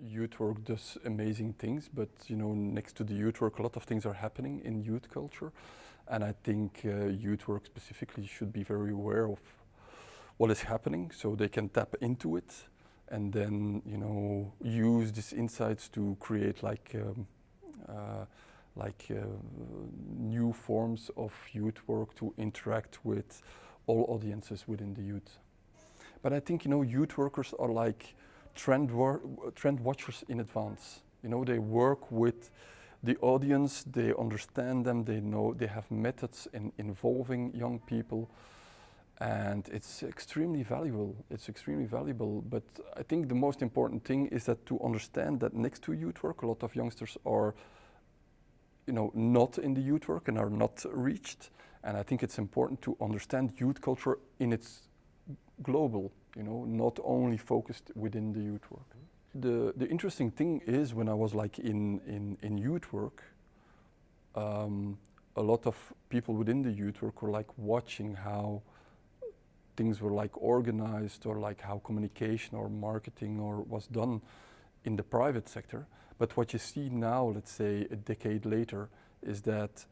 Youth work does amazing things, but next to the youth work, a lot of things are happening in youth culture, and I think youth work specifically should be very aware of what is happening, so they can tap into it, and then use these insights to create new forms of youth work to interact with all audiences within the youth. But I think youth workers are like trend watchers in advance. They work with the audience, they understand them, they have methods in involving young people, and it's extremely valuable. It's extremely valuable, but I think the most important thing is that to understand that next to youth work, a lot of youngsters are not in the youth work and are not reached, and I think it's important to understand youth culture in its global, not only focused within the youth work. The interesting thing is when I was like in youth work, a lot of people within the youth work were like watching how things were like organized, or like how communication or marketing was done in the private sector. But what you see now, let's say a decade later, is that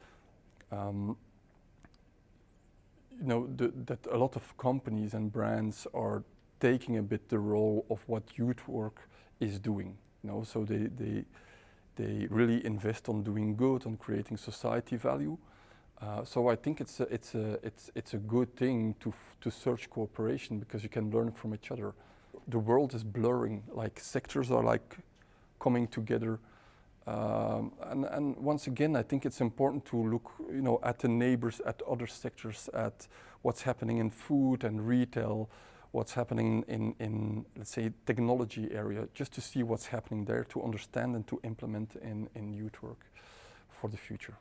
that a lot of companies and brands are taking a bit the role of what youth work is doing. So they really invest on doing good, on creating society value. So I think it's a good thing to search cooperation, because you can learn from each other. The world is blurring, like sectors are like coming together. And once again, I think it's important to look, at the neighbors, at other sectors, at what's happening in food and retail, what's happening in let's say, technology area, just to see what's happening there, to understand and to implement in youth work for the future.